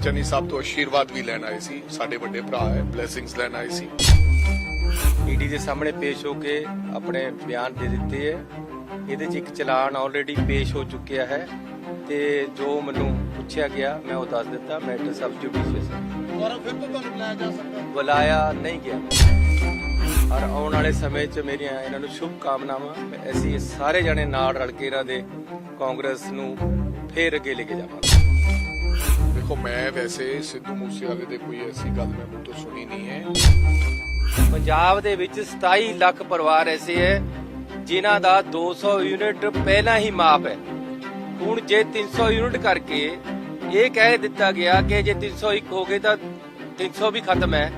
ਚੰਨੀ ਸਾਹਿਬ ਤੋਂ ਆਸ਼ੀਰਵਾਦ ਵੀ ਲੈਣ ਆਏ ਸੀ। ਸਾਡੇ ਵੱਡੇ ਭਰਾ ਹੈ, ਬਲੇਸਿੰਗਸ ਲੈਣ ਆਏ ਸੀ। ईडी ਦੇ ਸਾਹਮਣੇ ਪੇਸ਼ ਹੋ ਕੇ ਆਪਣੇ ਬਿਆਨ ਦੇ ਦਿੱਤੇ ਹੈ। ਇਹਦੇ 'ਚ ਇੱਕ ਚਲਾਨ ਆਲਰੇਡੀ ਪੇਸ਼ ਹੋ ਚੁੱਕਿਆ ਹੈ ਤੇ ਜੋ ਮੈਨੂੰ ਪੁੱਛਿਆ ਗਿਆ ਮੈਂ ਉਹ ਦੱਸ ਦਿੱਤਾ। ਮੈਟਰ ਸਬ ਜੁਡੀਸ਼ੀਅਸ ਹੈ। ਦੁਬਾਰਾ ਫਿਰ ਤੋਂ ਤੁਹਾਨੂੰ ਬੁਲਾਇਆ ਜਾ ਸਕਦਾ? ਬੁਲਾਇਆ ਨਹੀਂ ਗਿਆ ਔਰ ਆਉਣ ਵਾਲੇ ਸਮੇਂ 'ਚ ਮੇਰੀਆਂ ਇਹਨਾਂ ਨੂੰ ਸ਼ੁਭ ਕਾਮਨਾਵਾਂ। ਅਸੀਂ ਸਾਰੇ ਜਣੇ ਨਾਲ ਰਲ ਕੇ ਇਹਨਾਂ ਦੇ ਕਾਂਗਰਸ ਨੂੰ ਫੇਰ ਅੱਗੇ ਲੈ ਕੇ ਜਾਵਾਂਗੇ। ਦੇਖੋ, ਮੈਂ ਵੈਸੇ ਸਿੱਧੂ ਮੂਸੇਵਾਲੇ ਦੇ ਕੋਈ ਐਸੀ ਗੱਲ ਮੈਂ ਮੂੰਹ ਤੋਂ ਸੁਣੀ ਨਹੀਂ ਹੈ। ਪੰਜਾਬ ਦੇ ਵਿੱਚ 27 ਲੱਖ ਪਰਿਵਾਰ ਐਸੇ ਹੈ ਜਿਨ੍ਹਾਂ ਦਾ 200 ਯੂਨਿਟ ਪਹਿਲਾਂ ਹੀ ਮਾਫ ਹੈ। ਹੁਣ ਜੇ 300 ਯੂਨਿਟ ਕਰਕੇ ਇਹ ਕਹਿ ਦਿੱਤਾ ਗਿਆ ਕਿ ਜੇ 301 ਹੋ ਗਏ ਤਾਂ 300 ਵੀ ਖਤਮ ਹੈ,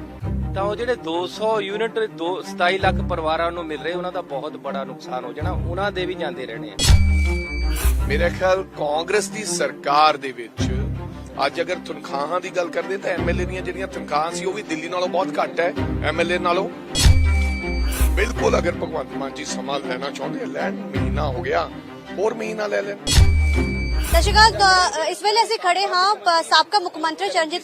ਤਾਂ ਉਹ ਜਿਹੜੇ 200 ਯੂਨਿਟ 27 ਲੱਖ ਪਰਿਵਾਰਾਂ ਨੂੰ ਮਿਲ ਰਹੇ ਉਹਨਾਂ ਦਾ ਬਹੁਤ ਬੜਾ ਨੁਕਸਾਨ ਹੋ ਜਾਣਾ। ਉਹਨਾਂ ਦੇ ਵੀ ਜਾਂਦੇ ਰਹਿਣੇ ਆ। ਮੇਰਾ ਖਿਆਲ ਕਾਂਗਰਸ ਦੀ ਸਰਕਾਰ ਦੇ ਵਿੱਚ ਅੱਜ ਅਗਰ ਤਨਖਾਹਾਂ ਦੀ ਗੱਲ ਕਰਦੇ ਤਾਂ ਐਮਐਲਏ ਦੀਆਂ ਜਿਹੜੀਆਂ ਤਨਖਾਹਾਂ ਸੀ ਉਹ ਵੀ ਦਿੱਲੀ ਨਾਲੋਂ ਬਹੁਤ ਘੱਟ ਹੈ, ਐਮਐਲਏ ਨਾਲੋਂ। ਬਿਲਕੁਲ, ਅਗਰ ਭਗਵੰਤ ਮਾਨ ਜੀ ਸਮਾਂ ਲੈਣਾ ਚਾਹੁੰਦੇ ਲੈਣ, ਮਹੀਨਾ ਹੋ ਗਿਆ, ਹੋਰ ਮਹੀਨਾ ਲੈ ਲੈਣ। ਸਤਿ ਸ਼੍ਰੀ ਅਕਾਲ। ਇਸ ਵੇਲੇ ਅਸੀਂ ਖੜੇ ਹਾਂ ਸਾਬਕਾ ਮੁੱਖ ਮੰਤਰੀ ਚਰਨਜੀਤ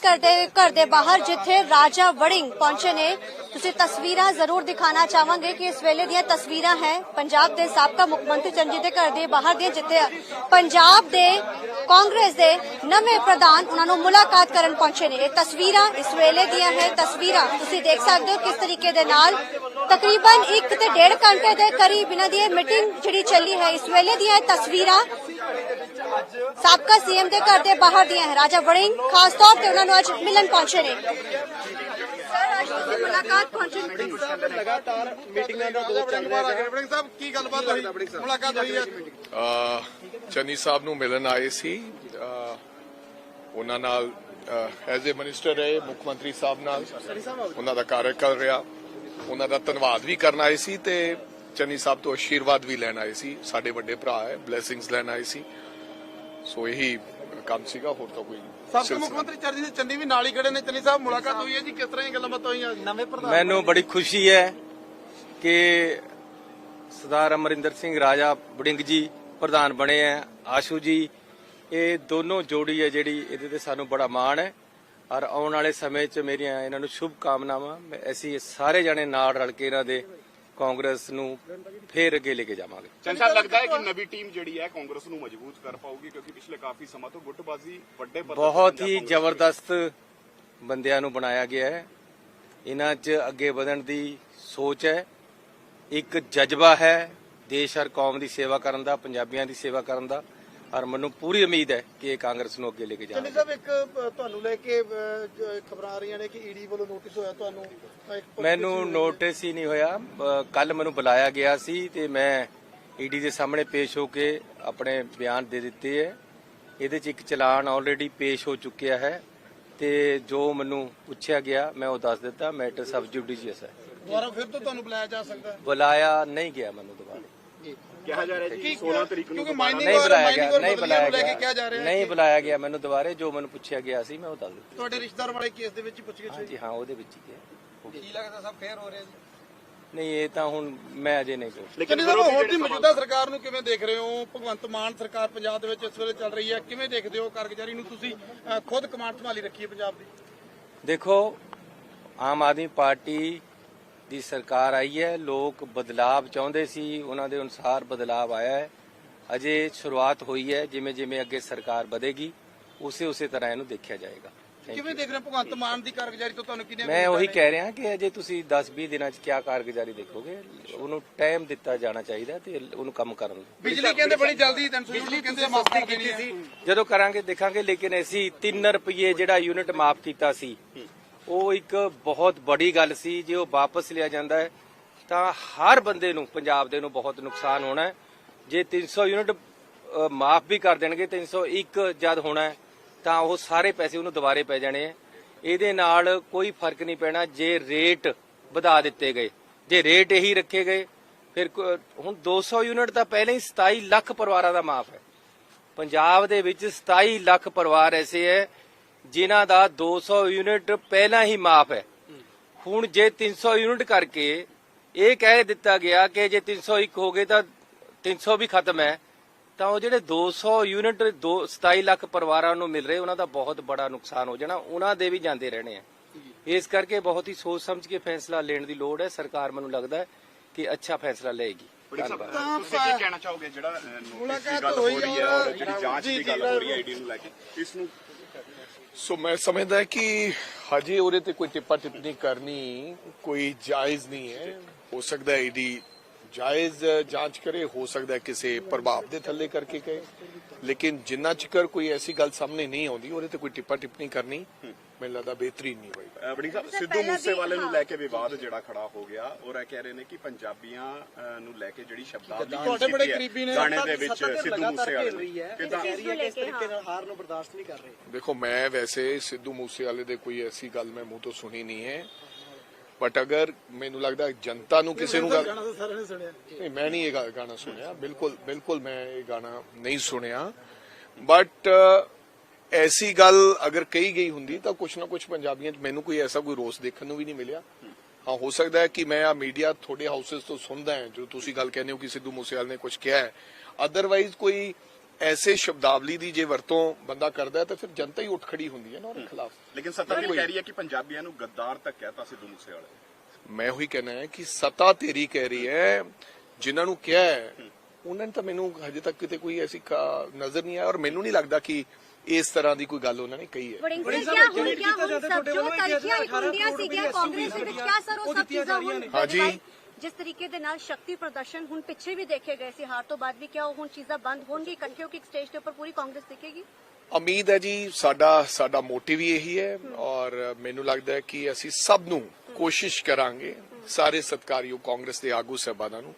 ਘਰ ਦੇ ਬਾਹਰ, ਜਿੱਥੇ ਰਾਜਾ ਵੜਿੰਗ ਪਹੁੰਚੇ ਨੇ। ਤੁਸੀਂ ਤਸਵੀਰਾਂ ਜ਼ਰੂਰ ਦਿਖਾਣਾ ਚਾਹਾਂਗੇ ਕਿ ਇਸ ਵੇਲੇ ਦੀਆਂ ਤਸਵੀਰਾਂ ਹੈ ਪੰਜਾਬ ਦੇ ਸਾਬਕਾ ਮੁੱਖ ਮੰਤਰੀ ਚਰਨਜੀਤ ਦੇ ਘਰ ਦੇ ਬਾਹਰ ਦੀਆਂ, ਜਿੱਥੇ ਪੰਜਾਬ ਦੇ ਕਾਂਗਰਸ ਦੇ ਨਵੇਂ ਪ੍ਰਧਾਨ ਉਹਨਾਂ ਨੂੰ ਮੁਲਾਕਾਤ ਕਰਨ ਪਹੁੰਚੇ ਨੇ। ਇਹ ਤਸਵੀਰਾਂ ਇਸ ਵੇਲੇ ਦੀਆਂ ਹੈ। ਤਸਵੀਰਾਂ ਤੁਸੀਂ ਦੇਖ ਸਕਦੇ ਹੋ ਕਿਸ ਤਰੀਕੇ ਦੇ ਨਾਲ ਤਕਰੀਬਨ 1 ਤੇ 1.5 ਘੰਟੇ ਦੇ ਕਰੀਬ ਇਹਨਾਂ ਦੀ ਮੀਟਿੰਗ ਜਿਹੜੀ ਚੱਲੀ ਹੈ। ਇਸ ਵੇਲੇ ਦੀਆਂ ਤਸਵੀਰਾਂ ਸਾਬਕਾ ਸੀਐਮ ਦੇ ਘਰ ਦੇ ਬਾਹਰ ਦੀਆਂ ਹੈ। ਰਾਜਾ ਵੜਿੰਗ ਖਾਸ ਤੌਰ ਤੇ ਉਹਨਾਂ ਨੂੰ ਅੱਜ ਮਿਲਣ ਪਹੁੰਚੇ ਨੇ। ਸਰ, ਅੱਜ ਤੁਸੀਂ ਮੁਲਾਕਾਤ ਪਹੁੰਚੇ ਨੇ। ਲਗਾਤਾਰ ਮੀਟਿੰਗਾਂ ਦਾ ਦੌਰ ਚੱਲ ਰਿਹਾ ਹੈ। ਵੜਿੰਗ ਸਾਹਿਬ, ਕੀ ਗੱਲਬਾਤ ਹੋਈ, ਮੁਲਾਕਾਤ ਹੋਈ ਹੈ? ਚੰਨੀ ਸਾਹਿਬ ਨੂੰ ਮਿਲਣ ਆਏ ਸੀ। ਉਹਨਾਂ ਨਾਲ ਐਜ਼ ਏ ਮਿਨਿਸਟਰ ਰਹੇ, ਮੁੱਖ ਮੰਤਰੀ ਸਾਹਿਬ ਨਾਲ ਉਹਨਾਂ ਦਾ ਕਾਰਜਕਾਲ ਰਿਹਾ। ਉਹਨਾਂ ਦਾ ਧੰਨਵਾਦ ਵੀ ਕਰਨ ਆਏ ਸੀ ਤੇ ਚੰਨੀ ਸਾਹਿਬ ਤੋਂ ਆਸ਼ੀਰਵਾਦ ਵੀ ਲੈਣ ਆਏ ਸੀ। ਸਾਡੇ ਵੱਡੇ ਭਰਾ ਹੈ, ਬਲੇਸਿੰਗਸ ਲੈਣ ਆਏ ਸੀ। ਸੋ ਇਹੀ ਕੰਮ ਸੀਗਾ, ਹੋਰ ਤਾਂ ਕੋਈ ਸਾਬਕਾ ਮੁੱਖ ਮੰਤਰੀ ਚਰਨਜੀਤ ਚੰਨੀ ਵੀ ਨਾਲ ਹੀ ਖੜੇ ਨੇ। ਚੰਨੀ ਸਾਹਿਬ, ਮੁਲਾਕਾਤ ਹੋਈ ਹੈ ਜੀ, ਕਿਸ ਤਰ੍ਹਾਂ ਦੀ ਗੱਲਬਾਤ ਹੋਈਆਂ? ਨਵੇਂ ਪ੍ਰਧਾਨ ਮੈਨੂੰ ਬੜੀ ਖੁਸ਼ੀ ਹੈ ਕਿ ਸਰਦਾਰ ਅਮਰਿੰਦਰ ਸਿੰਘ ਰਾਜਾ ਵੜਿੰਗ ਜੀ ਪ੍ਰਧਾਨ ਬਣੇ ਹੈ। ਆਸ਼ੂ ਜੀ, ਇਹ ਦੋਨੋਂ ਜੋੜੀ ਹੈ ਜਿਹੜੀ, ਇਹਦੇ ਤੇ ਸਾਨੂੰ ਬੜਾ ਮਾਣ ਹੈ ਔਰ ਆਉਣ ਵਾਲੇ ਸਮੇਂ 'ਚ ਮੇਰੀਆਂ ਇਹਨਾਂ ਨੂੰ ਸ਼ੁਭ ਕਾਮਨਾਵਾਂ। ਅਸੀਂ ਸਾਰੇ ਜਣੇ ਨਾਲ ਰਲ ਕੇ ਇਹਨਾਂ ਦੇ ਕਾਂਗਰਸ ਨੂੰ ਫੇਰ ਅੱਗੇ ਲੈ ਕੇ ਜਾਵਾਂਗੇ। ਚੰਨ ਸਾਹਿਬ, ਲੱਗਦਾ ਹੈ ਕਿ ਨਵੀਂ ਟੀਮ ਜਿਹੜੀ ਹੈ ਕਾਂਗਰਸ ਨੂੰ ਮਜ਼ਬੂਤ ਕਰ ਪਾਊਗੀ, ਕਿਉਂਕਿ ਪਿਛਲੇ ਕਾਫੀ ਸਮਾਂ ਤੋਂ ਗੁੱਟਬਾਜ਼ੀ ਵੱਡੇ ਪੱਧਰ ਤੇ ਬਹੁਤ ਹੀ ਜ਼ਬਰਦਸਤ ਬੰਦਿਆਂ ਨੂੰ ਬਣਾਇਆ ਗਿਆ ਹੈ। ਇਹਨਾਂ 'ਚ ਅੱਗੇ ਵਧਣ ਦੀ ਸੋਚ ਹੈ, ਇੱਕ ਜਜ਼ਬਾ ਹੈ ਦੇਸ਼ ਔਰ ਕੌਮ ਦੀ ਸੇਵਾ ਕਰਨ ਦਾ, ਪੰਜਾਬੀਆਂ ਦੀ ਸੇਵਾ ਕਰਨ ਦਾ, ਔਰ ਮੈਨੂੰ ਪੂਰੀ ਉਮੀਦ ਹੈ ਕਿ ਇਹ ਕਾਂਗਰਸ ਨੂੰ ਅੱਗੇ ਲੈ ਕੇ ਚੰਨੀ ਜਾਣਗੇ। ਸਾਹਿਬ, ਇੱਕ ਤੁਹਾਨੂੰ ਲੈ ਕੇ ਖਬਰਾਂ ਆ ਰਹੀਆਂ ਨੇ ਕਿ ਈਡੀ ਵੱਲੋਂ ਨੋਟਿਸ ਹੋਇਆ ਤੁਹਾਨੂੰ। ਮੈਨੂੰ ਨੋਟਿਸ ਹੀ ਨਹੀਂ ਹੋਇਆ। ਕੱਲ ਮੈਨੂੰ ਬੁਲਾਇਆ ਗਿਆ ਸੀ ਤੇ ਮੈਂ ਈਡੀ ਦੇ ਸਾਹਮਣੇ ਪੇਸ਼ ਹੋ ਕੇ ਆਪਣੇ ਬਿਆਨ ਦੇ ਦਿੱਤੇ ਹੈ। ਇਹਦੇ 'ਚ ਇੱਕ ਚਲਾਨ ਆਲਰੇਡੀ ਪੇਸ਼ ਹੋ ਚੁੱਕਿਆ ਹੈ ਤੇ ਜੋ ਮੈਨੂੰ ਪੁੱਛਿਆ ਗਿਆ ਮੈਂ ਉਹ ਦੱਸ ਦਿੱਤਾ। ਮੈਟਰ ਸਬ ਜੁਡੀਸ਼ੀਅਸ ਹੈ। ਦੁਬਾਰਾ ਫਿਰ ਤੋਂ ਤੁਹਾਨੂੰ ਬੁਲਾਇਆ ਜਾ ਸਕਦਾ? ਬੁਲਾਇਆ ਨਹੀਂ ਗਿਆ ਮੈਨੂੰ ਦੁਬਾਰਾ। ਕਿਹਾ ਜਾ ਰਿਹਾ ਜੀ 16 ਤਰੀਕ ਨੂੰ ਕਿਉਂਕਿ ਮਾਈਨਿੰਗ ਨਹੀਂ ਬੁਲਾਇਆ ਮਾਈਨਿੰਗ ਗਿਆ, ਔਰ ਨਹੀਂ ਬਦਲੀਆਂ ਬੁਲਾਇਆ ਨੂੰ ਲੈ ਕੇ ਗਿਆ, ਕਿਹਾ ਜਾ ਰਿਹਾ ਹੈ ਨਹੀਂ ਕਿ ਬੁਲਾਇਆ ਗਿਆ ਮੈਨੂੰ ਦੁਬਾਰੇ। ਜੋ ਮੈਨੂੰ ਪੁੱਛਿਆ ਗਿਆ ਸੀ ਮੈਂ ਉਹ ਦੱਸ ਦਿੱਤਾ। ਤੁਹਾਡੇ ਰਿਸ਼ਤੇਦਾਰ ਵਾਲੇ ਕੇਸ ਦੇ ਵਿੱਚ ਹੀ ਪੁੱਛ ਗਏ ਜੀ ਹਾਂ, ਉਹਦੇ ਵਿੱਚ ਹੀ ਹੈ। ਕੀ ਲੱਗਦਾ ਸਭ ਫੇਰ ਹੋ ਰਿਹਾ ਜੀ? ਨਹੀਂ, ਇਹ ਤਾਂ ਹੁਣ ਮੈਂ ਅਜੇ ਨਹੀਂ ਕਹਿ। ਚੰਨੀ ਸਾਹਿਬ, ਹੋਰ ਦੀ ਮੌਜੂਦਾ ਸਰਕਾਰ ਨੂੰ ਕਿਵੇਂ ਦੇਖ ਰਹੇ ਹੋ? ਭਗਵੰਤ ਮਾਨ ਸਰਕਾਰ ਪੰਜਾਬ ਦੇ ਵਿੱਚ ਇਸ ਵੇਲੇ ਚੱਲ ਰਹੀ ਹੈ, ਕਿਵੇਂ ਦੇਖਦੇ ਹੋ ਕਾਰਗੁਜ਼ਾਰੀ ਨੂੰ? ਤੁਸੀਂ ਖੁਦ ਕਮਾਂਡ ਸੰਭਾਲੀ ਰੱਖੀ ਹੈ ਪੰਜਾਬ ਦੀ। ਦੇਖੋ, ਆਮ ਆਦਮੀ ਪਾਰਟੀ ਦੀ ਸਰਕਾਰ ਆਈ ਹੈ, ਲੋਕ ਬਦਲਾਵ ਚਾਹੁੰਦੇ ਸੀ, ਉਹਨਾਂ ਦੇ ਅਨੁਸਾਰ ਬਦਲਾਵ ਆਇਆ ਹੈ। ਅਜੇ ਸ਼ੁਰੂਆਤ ਹੋਈ ਹੈ, ਜਿਵੇਂ ਜਿਵੇਂ ਅੱਗੇ ਸਰਕਾਰ ਵਧੇਗੀ ਉਸੇ ਤਰ੍ਹਾਂ ਇਹਨੂੰ ਦੇਖਿਆ ਜਾਏਗਾ। ਕਿਵੇਂ ਦੇਖ ਰਹੇ ਹੋ ਭਗਵੰਤ ਮਾਨ ਦੀ ਕਾਰਗੁਜ਼ਾਰੀ ਤੋਂ? ਤੁਹਾਨੂੰ ਕਿੰਨੇ ਮੈਂ ਉਹੀ ਕਹਿ ਰਿਹਾ ਕਿ ਅਜੇ ਤੁਸੀਂ 10-20 ਦਿਨਾਂ 'ਚ ਕਿਆ ਕਾਰਗੁਜ਼ਾਰੀ ਦੇਖੋਗੇ। ਉਹਨੂੰ ਟਾਈਮ ਦਿੱਤਾ ਜਾਣਾ ਚਾਹੀਦਾ ਤੇ ਉਹਨੂੰ ਕੰਮ ਕਰਨ ਦਿਓ। ਬਿਜਲੀ ਕਹਿੰਦੇ ਬੜੀ ਜਲਦੀ 300 ਯੂਨਿਟ ਕਹਿੰਦੇ ਮਾਫੀ ਕੀਤੀ ਸੀ। ਜਦੋਂ ਕਰਾਂਗੇ ਦੇਖਾਂਗੇ, ਲੇਕਿਨ ਅਸੀਂ 3 ਰੁਪਏ ਜਿਹੜਾ ਯੂਨਿਟ ਮਾਫ ਕੀਤਾ ਸੀ ਉਹ ਇੱਕ ਬਹੁਤ ਬੜੀ ਗੱਲ ਸੀ। ਜੇ ਉਹ ਵਾਪਸ ਲਿਆ ਜਾਂਦਾ ਹੈ ਤਾਂ ਹਰ ਬੰਦੇ ਨੂੰ, ਪੰਜਾਬ ਦੇ ਨੂੰ ਬਹੁਤ ਨੁਕਸਾਨ ਹੋਣਾ ਹੈ। ਜੇ 300 ਯੂਨਿਟ ਮਾਫ ਵੀ ਕਰ ਦੇਣਗੇ, 301 ਜਦ ਹੋਣਾ ਹੈ ਤਾਂ ਉਹ ਸਾਰੇ ਪੈਸੇ ਉਹਨੂੰ ਦੁਬਾਰੇ ਪੈ ਜਾਣੇ ਆ। ਇਹਦੇ ਨਾਲ ਕੋਈ ਫਰਕ ਨਹੀਂ ਪੈਣਾ ਜੇ ਰੇਟ ਵਧਾ ਦਿੱਤੇ ਗਏ। ਜੇ ਰੇਟ ਇਹੀ ਰੱਖੇ ਗਏ ਫਿਰ ਹੁਣ 200 ਯੂਨਿਟ ਤਾਂ ਪਹਿਲਾਂ ਹੀ 27 ਲੱਖ ਪਰਿਵਾਰਾਂ ਦਾ ਮਾਫ ਹੈ। ਪੰਜਾਬ ਦੇ ਵਿੱਚ 27 ਲੱਖ ਪਰਿਵਾਰ ਐਸੇ ਹੈ ਜਿਨ੍ਹਾਂ ਦਾ 200 ਯੂਨਿਟ ਪਹਿਲਾਂ ਹੀ ਮਾਫ ਹੈ। ਹੁਣ ਜੇ 300 ਯੂਨਿਟ ਕਰਕੇ ਇਹ ਕਹਿ ਦਿੱਤਾ ਗਿਆ ਕਿ ਜੇ 301 ਹੋ ਗਏ ਤਾਂ 300 ਵੀ ਖਤਮ ਹੈ, ਤਾਂ ਉਹ ਜਿਹੜੇ 200 ਯੂਨਿਟ 27 ਲੱਖ ਪਰਿਵਾਰਾਂ ਨੂੰ ਮਿਲ ਰਹੇ ਉਹਨਾਂ ਦਾ ਬਹੁਤ ਬੜਾ ਨੁਕਸਾਨ ਹੋ ਜਾਣਾ, ਉਹਨਾਂ ਦੇ ਵੀ ਜਾਂਦੇ ਰਹਿਣੇ ਆ। ਇਸ ਕਰਕੇ ਬਹੁਤ ਹੀ ਸੋਚ ਸਮਝ ਕੇ ਫੈਸਲਾ ਲੈਣ ਦੀ ਲੋੜ ਹੈ। ਸਰਕਾਰ ਮੈਨੂੰ ਲੱਗਦਾ ਹੈ ਕਿ ਅੱਛਾ ਫੈਸਲਾ ਲਏਗੀ। ਧੰਨਵਾਦ। ਤੁਸੀਂ ਕੀ ਕਹਿਣਾ ਚਾਹੋਗੇ ਜਿਹੜਾ ਨੋਟਿਸ ਦੀ ਗੱਲ ਹੋ ਰਹੀ ਹੈ ਔਰ ਜਿਹੜੀ ਜਾਂਚ ਦੀ ਗੱਲ ਹੋ ਰਹੀ ਹੈ ਈਡੀ ਨੂੰ ਲੈ ਕੇ, ਇਸ ਨੂੰ? ਸੋ ਮੈਂ ਸਮਝਦਾ ਕਿ ਹਜੇ ਉਹਦੇ ਤੇ ਕੋਈ ਟਿੱਪਾ ਟਿੱਪਣੀ ਕਰਨੀ ਕੋਈ ਜਾਇਜ਼ ਨਹੀਂ ਹੈ। ਹੋ ਸਕਦਾ ਹੈ ਈਡੀ ਜਾਇਜ਼ ਜਾਂਚ ਕਰੇ, ਹੋ ਸਕਦਾ ਹੈ ਕਿਸੇ ਪ੍ਰਭਾਵ ਦੇ ਥੱਲੇ ਕਰਕੇ ਕਹੇ, ਲੇਕਿਨ ਜਿੰਨਾ ਚਿਰ ਕੋਈ ਐਸੀ ਗੱਲ ਸਾਹਮਣੇ ਨਹੀਂ ਆਉਂਦੀ ਉਹਦੇ ਤੇ ਕੋਈ ਟਿੱਪਾ ਟਿੱਪਣੀ ਕਰਨੀ ਮੈਨੂੰ ਲੱਗਦਾ ਬਿਹਤਰੀਨ ਨਹੀਂ ਹੋਏਗਾ। ਬੜੀ ਸਾਹਿਬ, ਸਿੱਧੂ ਮੂਸੇਵਾਲੇ ਨੂੰ ਲੈ ਕੇ ਵਿਵਾਦ ਜਿਹੜਾ ਖੜਾ ਹੋ ਗਿਆ ਔਰ ਇਹ ਕਹਿ ਰਹੇ ਨੇ ਕਿ ਪੰਜਾਬੀਆਂ ਨੂੰ ਲੈ ਕੇ ਜਿਹੜੀ ਸ਼ਬਦਾਵਲੀ ਤੁਹਾਡੇ ਬੜੇ ਕਰੀਬੀ ਨੇ ਗਾਣੇ ਦੇ ਵਿੱਚ ਸਿੱਧੂ ਮੂਸੇਵਾਲੇ ਨੂੰ ਕਿੱਦਾਂ ਇਸ ਤਰੀਕੇ ਨਾਲ ਹਾਰ ਨੂੰ ਬਰਦਾਸ਼ਤ ਨਹੀਂ ਕਰ ਰਹੇ। ਦੇਖੋ, ਮੈਂ ਵੈਸੇ ਸਿੱਧੂ ਮੂਸੇਵਾਲੇ ਦੇ ਕੋਈ ਐਸੀ ਗੱਲ ਮੈਂ ਮੂੰਹ ਤੋਂ ਸੁਣੀ ਨਹੀਂ ਹੈ, ਬਟ ਅਗਰ ਮੈਨੂੰ ਲੱਗਦਾ ਜਨਤਾ ਨੂੰ ਕਿਸੇ ਨੂੰ ਗੱਲ ਨਹੀਂ, ਮੈਂ ਨਹੀਂ ਇਹ ਗਾਣਾ ਸੁਣਿਆ, ਬਿਲਕੁਲ ਮੈਂ ਇਹ ਗਾਣਾ ਨਹੀਂ ਸੁਣਿਆ, ਬਟ ਐਸੀ ਗੱਲ ਅਗਰ ਕਹੀ ਗਈ ਹੁੰਦੀ ਤਾਂ ਕੁਛ ਨਾ ਕੁਛ ਪੰਜਾਬੀਆਂ 'ਚ ਮੈਨੂੰ ਕੋਈ ਐਸਾ ਕੋਈ ਰੋਸ ਦੇਖਣ ਨੂੰ ਵੀ ਨਹੀਂ ਮਿਲਿਆ। ਹਾਂ, ਹੋ ਸਕਦਾ ਹੈ ਕਿ ਮੈਂ ਆ ਮੀਡੀਆ ਤੁਹਾਡੇ ਹਾਊਸਸ ਤੋਂ ਸੁਣਦਾ ਹਾਂ ਜੋ ਤੁਸੀਂ ਗੱਲ ਕਹਿੰਦੇ ਹੋ ਕਿ ਸਿੱਧੂ ਮੂਸੇਵਾਲੇ ਨੇ ਕੁਝ ਕਿਹਾ ਹੈ, ਅਦਰਵਾਈਜ਼ ਕੋਈ ਐਸੇ ਸ਼ਬਦਾਵਲੀ ਦੀ ਜੇ ਵਰਤੋਂ ਬੰਦਾ ਕਰਦਾ ਹੈ ਤਾਂ ਫਿਰ ਜਨਤਾ ਹੀ ਉੱਠ ਖੜੀ ਹੁੰਦੀ ਹੈ ਨਾ ਉਹਦੇ ਖਿਲਾਫ। ਲੇਕਿਨ ਸੱਤਾ ਕਹਿ ਰਹੀ ਹੈ ਕਿ ਪੰਜਾਬੀਆਂ ਨੂੰ ਗੱਦਾਰ ਤੱਕ ਕਹਿਤਾ ਸਿੱਧੂ ਮੂਸੇਵਾਲੇ। ਮੈਂ ਉਹੀ ਕਹਿਣਾ ਹੈ ਕਿ ਸੱਤਾ ਤੇਰੀ ਕਹਿ ਰਹੀ ਹੈ, ਜਿਨ੍ਹਾਂ ਨੂੰ ਕਿਹਾ ਹੈ ਉਹਨਾਂ ਨੇ ਤਾਂ ਮੈਨੂੰ ਹਜੇ ਤੱਕ ਕਿਤੇ ਕੋਈ ਐਸੀ ਨਜ਼ਰ ਨਹੀਂ ਆਇਆ ਔਰ ਮੈਨੂੰ ਨਹੀਂ ਲੱਗਦਾ ਕਿ ਇਸ ਤਰ੍ਹਾਂ ਦੀ ਕੋਈ ਗੱਲ ਉਹਨਾਂ ਨੇ ਕਹੀ ਹੈ। ਵੜਿੰਗ ਸਰ, ਕਿਆ ਹੁਣ ਸਭ ਜੋ ਤਲਖੀਆਂ ਹੁੰਦੀਆਂ ਸੀਗੀਆਂ ਕਾਂਗਰਸ ਦੇ ਵਿੱਚ, ਕਿਆ ਸਰ ਉਹ ਸਭ ਚੀਜ਼ਾਂ ਹੁਣ ਹਾਂਜੀ, ਜਿਸ ਤਰੀਕੇ ਦੇ ਨਾਲ ਸ਼ਕਤੀ ਪ੍ਰਦਰਸ਼ਨ ਹੁਣ ਪਿੱਛੇ ਵੀ ਦੇਖੇ ਗਏ ਸੀ ਹਾਰ ਤੋਂ ਬਾਅਦ ਵੀ, ਕਿਆ ਉਹ ਹੁਣ ਚੀਜ਼ਾਂ ਬੰਦ ਹੋਣਗੀ? ਇਕੱਠੇ ਹੋ ਕੇ ਇੱਕ ਸਟੇਜ ਦੇ ਉੱਪਰ ਪੂਰੀ ਕਾਂਗਰਸ ਦਿਖੇਗੀ? ਉਮੀਦ ਹੈ ਜੀ, ਸਾਡਾ ਮੋਟਿਵ ਹੀ ਇਹੀ ਹੈ ਔਰ ਮੈਨੂੰ ਲੱਗਦਾ ਹੈ ਕਿ ਅਸੀਂ ਸਭ ਨੂੰ ਕੋਸ਼ਿਸ਼ ਕਰਾਂਗੇ, ਸਾਰੇ ਸਤਿਕਾਰਯੋਗ ਕਾਂਗਰਸ ਦੇ ਆਗੂ ਸਾਹਿਬਾਨਾਂ ਨੂੰ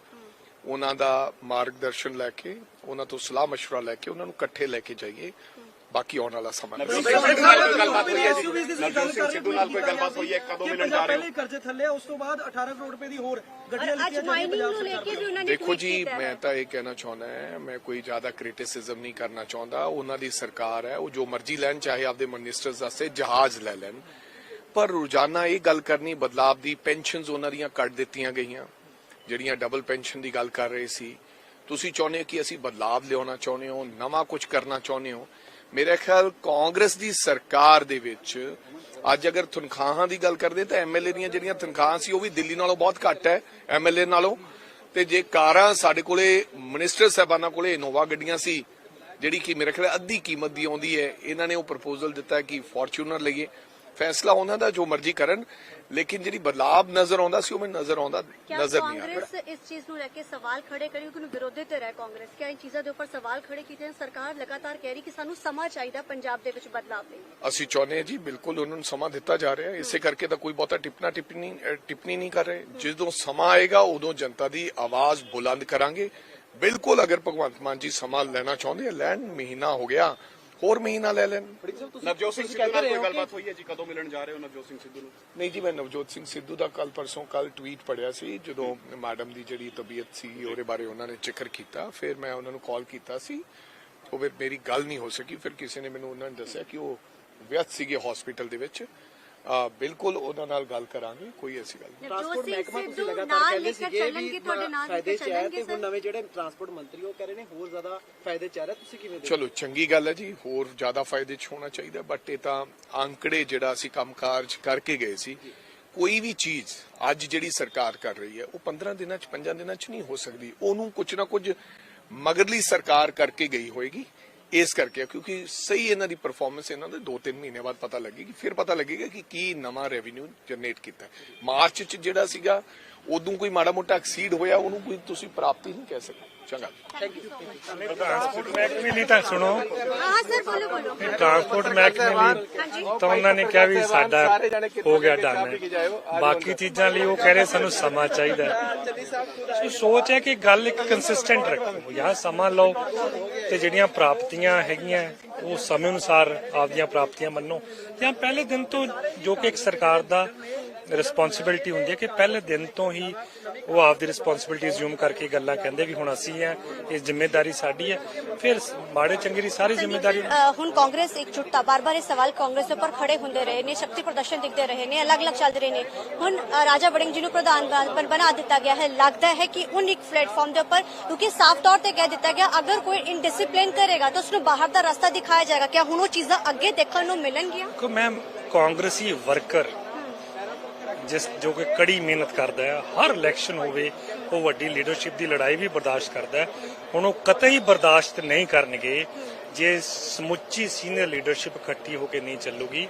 ਉਹਨਾਂ ਦਾ ਮਾਰਗਦਰਸ਼ਨ ਲੈ ਕੇ, ਉਹਨਾਂ ਤੋਂ ਸਲਾਹ ਮਸ਼ਵਰਾ ਲੈ ਕੇ ਉਹਨਾਂ ਨੂੰ ਇਕੱਠੇ ਲੈ ਕੇ ਜਾਈਏ। ਬਾਕੀ ਆਉਣ ਵਾਲਾ ਸਮਾਂ ਨਵਜੋਤ ਸਿੰਘ ਸਿੱਧੂ ਨਾਲ ਕੋਈ ਗੱਲਬਾਤ ਹੋਈ ਹੈ? ਕਦੋਂ ਮਿਲਣ ਜਾ ਰਹੇ ਹੋ? ਕਰਜ਼ੇ ਥੱਲੇ ਉਸ ਤੋਂ ਬਾਅਦ 18 ਕਰੋੜ ਰੁਪਏ ਦੀ ਹੋਰ ਗੱਡੀਆਂ ਅੱਜ ਮਾਈਨਿੰਗ ਨੂੰ ਲੈ ਕੇ ਵੀ ਉਹਨਾਂ ਨੇ ਦੇਖੋ ਜੀ, ਮੈਂ ਤਾਂ ਇਹ ਕਹਿਣਾ ਚਾਹੁੰਦਾ ਹਾਂ, ਮੈਂ ਕੋਈ ਜ਼ਿਆਦਾ ਕ੍ਰਿਟਿਸਿਜ਼ਮ ਨਹੀਂ ਕਰਨਾ ਚਾਹੁੰਦਾ। ਉਹਨਾਂ ਦੀ ਸਰਕਾਰ ਹੈ, ਉਹ ਜੋ ਮਰਜ਼ੀ ਲੈਣ, ਚਾਹੇ ਆਪਦੇ ਮਿਨਿਸਟਰਸ ਵਾਸਤੇ ਜਹਾਜ਼ ਲੈ ਲੈਣ, ਪਰ ਰੋਜ਼ਾਨਾ ਇਹ ਗੱਲ ਕਰਨੀ ਬਦਲਾਵ ਦੀ, ਪੈਨਸ਼ਨਸ ਉਹਨਾਂ ਦੀਆਂ ਕੱਟ ਦਿੱਤੀਆਂ ਗਈਆਂ, ਜਿਹੜੀਆਂ ਡਬਲ ਪੈਨਸ਼ਨ ਦੀ ਗੱਲ ਕਰ ਰਹੇ ਸੀ। ਤੁਸੀਂ ਚਾਹੁੰਦੇ ਹੋ ਕਿ ਅਸੀਂ ਬਦਲਾਵ ਲਿਆਉਣਾ ਚਾਹੁੰਦੇ ਹੋ, ਨਵਾਂ ਕੁਝ ਕਰਨਾ ਚਾਹੁੰਦੇ ਹੋ। ਮੇਰੇ ਖਿਆਲ ਕਾਂਗਰਸ ਦੀ ਸਰਕਾਰ ਦੇ ਵਿੱਚ ਅੱਜ ਅਗਰ ਤਨਖਾਹਾਂ ਦੀ ਗੱਲ ਕਰਦੇ ਤਾਂ ਐਮਐਲਏ ਦੀਆਂ ਜਿਹੜੀਆਂ ਤਨਖਾਹਾਂ ਸੀ ਉਹ ਵੀ ਦਿੱਲੀ ਨਾਲੋਂ ਬਹੁਤ ਘੱਟ ਹੈ ਐਮਐਲਏ ਨਾਲੋਂ। ਤੇ ਜੇ ਕਾਰਾਂ ਸਾਡੇ ਕੋਲੇ ਮਿਨਿਸਟਰ ਸਾਹਿਬਾਨਾਂ ਕੋਲੇ ਇਨੋਵਾ ਗੱਡੀਆਂ ਸੀ ਜਿਹੜੀ ਕਿ ਮੇਰੇ ਖਿਆਲ ਅੱਧੀ ਕੀਮਤ ਦੀ ਆਉਂਦੀ ਹੈ, ਇਹਨਾਂ ਨੇ ਉਹ ਪ੍ਰਪੋਜ਼ਲ ਦਿੱਤਾ ਕਿ ਫੋਰਚੂਨਰ ਲਈਏ। ਫੈਸਲਾ ਉਹਨਾਂ ਦਾ, ਜੋ ਮਰਜ਼ੀ ਕਰਨ, ਲੇਕਿਨ ਜਿਹੜੀ ਬਦਲਾਵ ਨਜ਼ਰ ਆਉਂਦਾ ਸੀ ਉਹ ਮੈਨੂੰ ਨਜ਼ਰ ਨਹੀਂ ਆ ਰਿਹਾ। ਕਾਂਗਰਸ ਇਸ ਚੀਜ਼ ਨੂੰ ਲੈ ਕੇ ਸਵਾਲ ਖੜੇ ਕਰੀ ਕਿਉਂਕਿ ਵਿਰੋਧੀ ਤੇ ਰਹਿ ਕਾਂਗਰਸ, ਕਿਆ ਇਹ ਚੀਜ਼ਾਂ ਦੇ ਉੱਪਰ ਸਵਾਲ ਖੜੇ ਕੀਤੇ ਹਨ? ਸਰਕਾਰ ਲਗਾਤਾਰ ਕਹਿ ਰਹੀ ਕਿ ਸਾਨੂੰ ਸਮਾਂ ਚਾਹੀਦਾ ਪੰਜਾਬ ਦੇ ਵਿੱਚ ਬਦਲਾਵ ਲਈ। ਅਸੀਂ ਚਾਹੁੰਦੇ ਹਾਂ ਜੀ, ਬਿਲਕੁਲ ਉਹਨਾਂ ਨੂੰ ਸਮਾਂ ਦਿੱਤਾ ਜਾ ਰਿਹਾ ਹੈ, ਇਸੇ ਕਰਕੇ ਤਾਂ ਕੋਈ ਬਹੁਤਾ ਟਿੱਪਣੀ ਨਹੀਂ ਕਰ ਰਹੇ। ਜਦੋਂ ਸਮਾਂ ਆਏਗਾ ਉਦੋਂ ਜਨਤਾ ਦੀ ਆਵਾਜ਼ ਬੁਲੰਦ ਕਰਾਂਗੇ। ਬਿਲਕੁਲ, ਅਗਰ ਭਗਵੰਤ ਮਾਨ ਜੀ ਸਮਾਂ ਲੈਣਾ ਚਾਹੁੰਦੇ ਆ ਲੈਣ, ਮਹੀਨਾ ਹੋ ਗਿਆ, ਹੋਰ ਮਹੀਨਾ ਲੈ ਲੈਣ। ਨਵਜੋਤ ਸਿੰਘ ਸਿੱਧੂ ਨਾਲ ਕੋਈ ਗੱਲਬਾਤ ਹੋਈ ਹੈ ਜੀ? ਕਦੋਂ ਮਿਲਣ ਜਾ ਰਹੇ ਹੋ ਨਵਜੋਤ ਸਿੰਘ ਸਿੱਧੂ ਨੂੰ? ਨਹੀਂ ਜੀ, ਮੈਂ ਨਵਜੋਤ ਸਿੰਘ ਸਿੱਧੂ ਦਾ ਕੱਲ ਟਵੀਟ ਪੜਿਆ ਸੀ, ਜਦੋਂ ਮੈਡਮ ਦੀ ਜਿਹੜੀ ਤਬੀਅਤ ਸੀ ਉਹਦੇ ਬਾਰੇ ਉਹਨਾਂ ਨੇ ਜ਼ਿਕਰ ਕੀਤਾ, ਫਿਰ ਮੈਂ ਉਹਨਾਂ ਨੂੰ ਕਾਲ ਕੀਤਾ ਸੀ, ਉਹ ਫਿਰ ਮੇਰੀ ਗੱਲ ਨਹੀਂ ਹੋ ਸਕੀ। ਫਿਰ ਕਿਸੇ ਨੇ ਮੈਨੂੰ ਉਹਨਾਂ ਨੇ ਦੱਸਿਆ ਕਿ ਉਹ ਵਿਅਸਤ ਸੀਗੇ ਹਸਪੀਟਲ ਦੇ ਵਿੱਚ। ਬਿਲਕੁਲ ਉਹਨਾਂ ਨਾਲ ਗੱਲ ਕਰਾਂਗੇ, ਕੋਈ ਐਸੀ ਗੱਲ ਨਹੀਂ। ਟਰਾਂਸਪੋਰਟ ਮਹਿਕਮਾ ਤੁਸੀਂ ਲਗਾਤਾਰ ਕਹਿੰਦੇ ਸੀਗੇ ਵੀ ਫਾਇਦੇ ਚ ਹੈ, ਤੇ ਹੁਣ ਨਵੇਂ ਜਿਹੜੇ ਟਰਾਂਸਪੋਰਟ ਮੰਤਰੀ ਉਹ ਕਹਿ ਰਹੇ ਨੇ ਹੋਰ ਜ਼ਿਆਦਾ ਫਾਇਦੇ ਚ ਆ ਰਿਹਾ, ਤੁਸੀਂ ਕਿਵੇਂ ਦੇਖਦੇ? ਚਲੋ, ਚੰਗੀ ਗੱਲ ਹੈ ਜੀ, ਹੋਰ ਜ਼ਿਆਦਾ ਫਾਇਦੇ 'ਚ ਹੋਣਾ ਚਾਹੀਦਾ, ਬਟ ਇਹ ਤਾਂ ਅੰਕੜੇ ਜਿਹੜਾ ਅਸੀਂ ਕੰਮਕਾਜ ਕਰਕੇ ਗਏ ਸੀ, ਕੋਈ ਵੀ ਚੀਜ਼ ਅੱਜ ਜਿਹੜੀ ਸਰਕਾਰ ਕਰ ਰਹੀ ਹੈ ਉਹ 15 ਦਿਨਾਂ 'ਚ 5 ਦਿਨਾਂ 'ਚ ਨਹੀਂ ਹੋ ਸਕਦੀ। ਉਹਨੂੰ ਕੁਝ ਨਾ ਕੁਝ ਮਗਰਲੀ ਸਰਕਾਰ ਕਰਕੇ ਗਈ ਹੋਏਗੀ। ਇਸ ਕਰਕੇ ਕਿਉਂਕਿ ਸਹੀ ਇਹਨਾਂ ਦੀ ਪਰਫਾਰਮੈਂਸ ਇਹਨਾਂ ਦੇ 2-3 ਮਹੀਨੇ ਬਾਅਦ ਪਤਾ ਲੱਗੇਗੀ, ਫਿਰ ਪਤਾ ਲੱਗੇਗਾ ਕਿ ਕੀ ਨਵਾਂ ਰੈਵਨਿਊ ਜਨਰੇਟ ਕੀਤਾ। ਮਾਰਚ 'ਚ ਜਿਹੜਾ ਸੀਗਾ ਉਦੋਂ ਕੋਈ ਮਾੜਾ ਮੋਟਾ ਐਕਸੀਡ ਹੋਇਆ, ਉਹਨੂੰ ਕੋਈ ਤੁਸੀਂ ਪ੍ਰਾਪਤੀ ਨਹੀਂ ਕਹਿ ਸਕਦੇ। ਚੰਗਾ, ट्रांसपोर्ट महकमे ਲਈ ਤਾਂ ਸੁਣੋ, ਹਾਂ ਸਰ, ਬੋਲੋ। ट्रांसपोर्ट महकमे ਲਈ ਤਾਂ ਉਹਨਾਂ ਨੇ ਕਿਹਾ ਵੀ ਸਾਡਾ ਹੋ ਗਿਆ ਡਨ, ਬਾਕੀ ਚੀਜ਼ਾਂ ਲਈ ਉਹ ਕਹਿ ਰਹੇ ਸਾਨੂੰ ਸਮਾਂ ਚਾਹੀਦਾ ਹੈ। ਸੋਚ ਹੈ ਕਿ ਗੱਲ ਇੱਕ ਕੰਸਿਸਟੈਂਟ ਰੱਖੋ, ਜਾਂ ਸਮਾਂ ਲਓ ਤੇ ਜਿਹੜੀਆਂ ਪ੍ਰਾਪਤੀਆਂ ਹੈਗੀਆਂ ਉਹ ਸਮੇਂ ਅਨੁਸਾਰ ਆਪਦੀਆਂ ਪ੍ਰਾਪਤੀਆਂ ਮੰਨੋ, ਜਾਂ ਪਹਿਲੇ ਦਿਨ ਤੋਂ, ਜੋ ਕਿ ਇੱਕ ਸਰਕਾਰ ਦਾ ਰਿਸਪੌਂਸਿਬਿਲਿਟੀ ਹੁੰਦੀ ਹੈ ਕਿ ਪਹਿਲੇ ਦਿਨ ਤੋਂ ਹੀ ਉਹ ਆਪਦੀ ਰਿਸਪੌਂਸਿਬਿਲਟੀ ਅਸਿਊਮ ਕਰਕੇ ਗੱਲਾਂ ਕਹਿੰਦੇ ਵੀ ਹੁਣ ਅਸੀਂ ਆ, ਇਹ ਜ਼ਿੰਮੇਵਾਰੀ ਸਾਡੀ ਹੈ। ਫਿਰ ਮਾੜੇ ਚੰਗੇ ਦੀ ਸਾਰੀ ਜ਼ਿੰਮੇਵਾਰੀ ਹੁਣ ਕਾਂਗਰਸ ਇਕਜੁੱਟਤਾ ਬਾਰ-ਬਾਰ ਇਹ ਸਵਾਲ ਕਾਂਗਰਸ ਦੇ ਉੱਪਰ ਖੜੇ ਹੁੰਦੇ ਰਹੇ ਨੇ, ਸ਼ਕਤੀ ਪ੍ਰਦਰਸ਼ਨ ਦਿਖਦੇ ਰਹੇ ਨੇ, ਅਲੱਗ-ਅਲੱਗ ਚੱਲ ਰਹੇ ਨੇ। ਹੁਣ ਰਾਜਾ ਵੜਿੰਗ ਜੀ ਨੂੰ ਪ੍ਰਧਾਨ ਬਣਾ ਦਿੱਤਾ ਗਿਆ ਹੈ। ਲੱਗਦਾ ਹੈ ਕਿ ਉਨ ਇੱਕ ਪਲੇਟਫਾਰਮ ਦੇ ਉੱਪਰ, ਕਿਉਂਕਿ ਸਾਫ਼ ਤੌਰ ਤੇ ਕਹਿ ਦਿੱਤਾ ਗਿਆ ਅਗਰ ਕੋਈ ਇਨਡਿਸਿਪਲਿਨ ਕਰੇਗਾ ਤਾਂ ਉਸਨੂੰ ਬਾਹਰ ਦਾ ਰਸਤਾ ਦਿਖਾਇਆ ਜਾਏਗਾ। ਕਿਆ ਹੁਣ ਉਹ ਚੀਜ਼ਾਂ ਅੱਗੇ ਦੇਖਣ ਨੂੰ ਮਿਲਣਗੀਆਂ? ਦੇਖੋ ਮੈਮ, ਕਾਂਗਰਸੀ ਵਰਕਰ ਜਿਸ ਜੋ ਕਿ ਕੜੀ ਮਿਹਨਤ ਕਰਦਾ ਹੈ, ਹਰ ਇਲੈਕਸ਼ਨ ਹੋਵੇ ਉਹ ਵੱਡੀ ਲੀਡਰਸ਼ਿਪ ਦੀ ਲੜਾਈ ਵੀ ਬਰਦਾਸ਼ਤ ਕਰਦਾ ਹੈ। ਹੁਣ ਉਹ ਕਤਈ ਬਰਦਾਸ਼ਤ ਨਹੀਂ ਕਰਨਗੇ ਜੇ ਸਮੁੱਚੀ ਸੀਨੀਅਰ ਲੀਡਰਸ਼ਿਪ ਇਕੱਠੀ ਹੋ ਕੇ ਨਹੀਂ ਚੱਲੂਗੀ।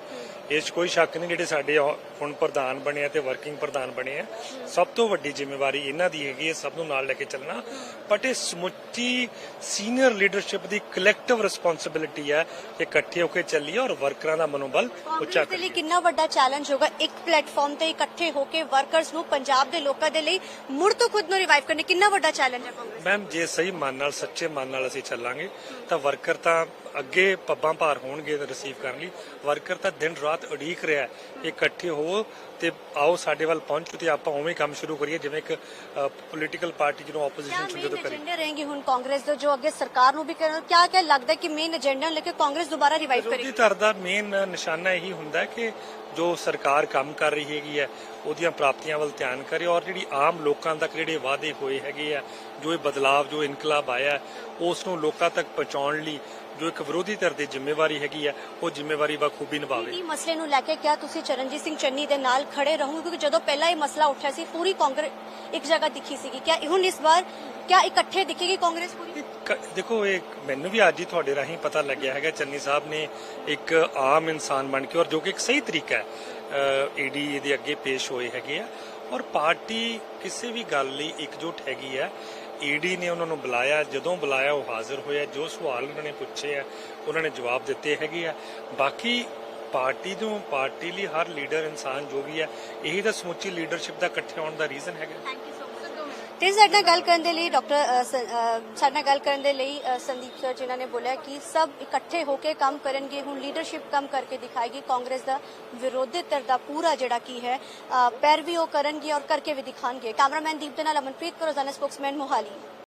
ਇਸ 'ਚ ਕੋਈ ਸ਼ੱਕ ਨਹੀਂ, ਜਿਹੜੇ ਸਾਡੇ ਹੁਣ ਪ੍ਰਧਾਨ ਬਣੇ ਆ ਤੇ ਵਰਕਿੰਗ ਪ੍ਰਧਾਨ ਬਣੇ ਆ, ਸਭ ਤੋਂ ਵੱਡੀ ਜ਼ਿੰਮੇਵਾਰੀ ਇਹਨਾਂ ਦੀ ਹੈਗੀ ਹੈ ਸਭ ਨੂੰ ਨਾਲ ਲੈ ਕੇ ਚੱਲਣਾ। ਬਟ ਇਹ ਸਮੁੱਚੀ ਸੀਨੀਅਰ ਲੀਡਰਸ਼ਿਪ ਦੀ ਕਲੈਕਟਿਵ ਰਿਸਪੌਂਸਿਬਿਲਿਟੀ ਹੈ ਕਿ ਇਕੱਠੇ ਹੋ ਕੇ ਚੱਲੀਏ ਔਰ ਵਰਕਰਾਂ ਦਾ ਮਨੋਬਲ ਉੱਚਾ ਕਾਂਗਰਸ ਦੇ ਲਈ ਕਿੰਨਾ ਵੱਡਾ ਚੈਲੰਜ ਹੋਗਾ ਇੱਕ ਪਲੇਟਫਾਰਮ ਤੇ ਇਕੱਠੇ ਹੋ ਕੇ ਵਰਕਰਸ ਨੂੰ, ਪੰਜਾਬ ਦੇ ਲੋਕਾਂ ਦੇ ਲਈ ਮੁੜ ਤੋਂ ਖੁਦ ਨੂੰ ਰਿਵਾਈਵ ਕਰਨੇ, ਕਿੰਨਾ ਵੱਡਾ ਚੈਲੰਜ ਹੈ ਕਾਂਗਰਸ? ਮੈਮ, ਜੇ ਸਹੀ ਮਨ ਨਾਲ, ਸੱਚੇ ਮਨ ਨਾਲ ਅਸੀਂ ਚੱਲਾਂਗੇ ਤਾਂ ਵਰਕਰ ਤਾਂ ਅੱਗੇ ਪੱਬਾਂ ਭਾਰ ਹੋਣਗੇ ਰਿਸੀਵ ਕਰਨ ਲਈ। ਵਰਕਰ ਤਾਂ ਦਿਨ ਰਾਤ ਉਡੀਕ ਰਿਹਾ ਇਕੱਠੇ ਹੋ ਤੇ ਆਓ ਸਾਡੇ ਵੱਲ ਪਹੁੰਚੋ ਤੇ ਆਪਾਂ ਉਵੇਂ ਕੰਮ ਸ਼ੁਰੂ ਕਰੀਏ ਜਿਵੇਂ ਇੱਕ ਪੋਲੀਟੀਕਲ ਪਾਰਟੀ ਜਿਹਨੂੰ ਆਪੋਜੀਸ਼ਨ ਚ ਜਦੋਂ ਕਰੇ। ਏਜੰਡੇ रहेंगे ਹੁਣ ਕਾਂਗਰਸ ਦੇ ਜੋ ਅੱਗੇ ਸਰਕਾਰ ਨੂੰ ਵੀ ਕਿਆ ਲੱਗਦਾ ਕਿ ਮੇਨ ਏਜੰਡਾ ਲੈ ਕੇ ਕਾਂਗਰਸ ਦੁਬਾਰਾ ਰਿਵਾਈਵ ਕਰੇਗੀ? ਵਿਰੋਧੀ ਧਿਰ ਦਾ ਮੇਨ ਨਿਸ਼ਾਨਾ ਇਹੀ ਹੁੰਦਾ ਕਿ ਜੋ ਸਰਕਾਰ ਕੰਮ ਕਰ ਰਹੀ ਹੈਗੀ ਹੈ ਉਹਦੀਆਂ ਪ੍ਰਾਪਤੀਆਂ ਵੱਲ ਧਿਆਨ ਕਰੇ ਔਰ ਜਿਹੜੀ ਆਮ ਲੋਕਾਂ ਤੱਕ ਜਿਹੜੇ ਵਾਅਦੇ ਹੋਏ ਹੈਗੇ ਆ, ਜੋ ਇਹ ਬਦਲਾਵ, ਜੋ ਇਨਕਲਾਬ ਆਇਆ, ਉਸ ਨੂੰ ਲੋਕਾਂ ਤੱਕ ਪਹੁੰਚਾਉਣ ਲਈ ਜੋ ਇੱਕ ਵਿਰੋਧੀ ਧਿਰ ਦੀ ਜ਼ਿੰਮੇਵਾਰੀ ਹੈਗੀ ਆ ਉਹ ਜ਼ਿੰਮੇਵਾਰੀ ਬਖੂਬੀ ਨਿਭਾਵੇ। ਇਹ ਮਸਲੇ ਨੂੰ ਲੈ ਕੇ ਕਿਹਾ ਤੁਸੀਂ ਚਰਨਜੀਤ ਸਿੰਘ ਚੰਨੀ ਦੇ ਨਾਲ ਖੜੇ ਰਹੋਗੇ? ਕਿਉਂਕਿ ਜਦੋਂ ਪਹਿਲਾਂ ਇਹ ਮਸਲਾ ਉੱਠਿਆ ਸੀ ਪੂਰੀ ਕਾਂਗਰਸ ਇੱਕ ਜਗ੍ਹਾ ਦਿਖੀ ਸੀਗੀ, ਕਿਆ ਹੁਣ ਇਸ ਵਾਰ ਕਿਆ ਇਕੱਠੇ ਦਿਖੇਗੀ ਕਾਂਗਰਸ ਪੂਰੀ? ਦੇਖੋ, ਇਹ ਮੈਨੂੰ ਵੀ ਅੱਜ ਹੀ ਤੁਹਾਡੇ ਰਾਹੀਂ ਪਤਾ ਲੱਗਿਆ ਹੈਗਾ ਚੰਨੀ ਸਾਹਿਬ ਨੇ ਇੱਕ ਆਮ ਇਨਸਾਨ ਬਣ ਕੇ ਔਰ ਜੋ ਕਿ ਇੱਕ ਸਹੀ ਤਰੀਕਾ ਹੈ ਈਡੀ ਦੇ ਅੱਗੇ ਪੇਸ਼ ਹੋਏ ਹੈਗੇ ਆ ਔਰ ਪਾਰਟੀ ਕਿਸੇ ਵੀ ਗੱਲ ਲਈ ਇਕਜੁੱਟ ਹੈਗੀ ਆ। ਈਡੀ ਨੇ ਉਹਨਾਂ ਨੂੰ ਬੁਲਾਇਆ, ਜਦੋਂ ਬੁਲਾਇਆ ਉਹ ਹਾਜ਼ਰ ਹੋਇਆ, ਜੋ ਸਵਾਲ ਉਹਨਾਂ ਨੇ ਪੁੱਛੇ ਆ ਉਹਨਾਂ ਨੇ ਜਵਾਬ ਦਿੱਤੇ ਹੈਗੇ ਆ। ਬਾਕੀ ਪਾਰਟੀ ਲਈ ਹਰ ਲੀਡਰ ਇਨਸਾਨ ਜੋ ਵੀ ਹੈ ਇਹੀ ਤਾਂ ਸਮੁੱਚੀ ਲੀਡਰਸ਼ਿਪ ਦਾ ਇਕੱਠੇ ਹੋਣ ਦਾ ਰੀਜ਼ਨ ਹੈਗਾ। ਤੇ ਸਾਡੇ ਨਾਲ ਗੱਲ ਕਰਨ ਦੇ ਲਈ ਸਾਡੇ ਨਾਲ ਗੱਲ ਕਰਨ ਦੇ ਲਈ ਸੰਦੀਪ ਸਰ ਜਿਨ੍ਹਾਂ ਨੇ ਬੋਲਿਆ ਕਿ ਸਭ ਇਕੱਠੇ ਹੋ ਕੇ ਕੰਮ ਕਰਨਗੇ। ਹੁਣ ਲੀਡਰਸ਼ਿਪ ਕੰਮ ਕਰਕੇ ਦਿਖਾਏਗੀ ਕਾਂਗਰਸ ਦਾ ਵਿਰੋਧੀ ਧਿਰ ਦਾ ਪੂਰਾ ਜਿਹੜਾ ਕੀ ਹੈ ਪੈਰਵੀ ਉਹ ਕਰਨਗੇ ਔਰ ਕਰਕੇ ਵੀ ਦਿਖਾਣਗੇ। ਕੈਮਰਾਮੈਨ ਦੀਪ ਦੇ ਨਾਲ ਅਮਨਪ੍ਰੀਤ ਕੋ, ਰੋਜ਼ਾਨਾ ਸਪੋਕਸਮੈਨ ਮੋਹਾਲੀ।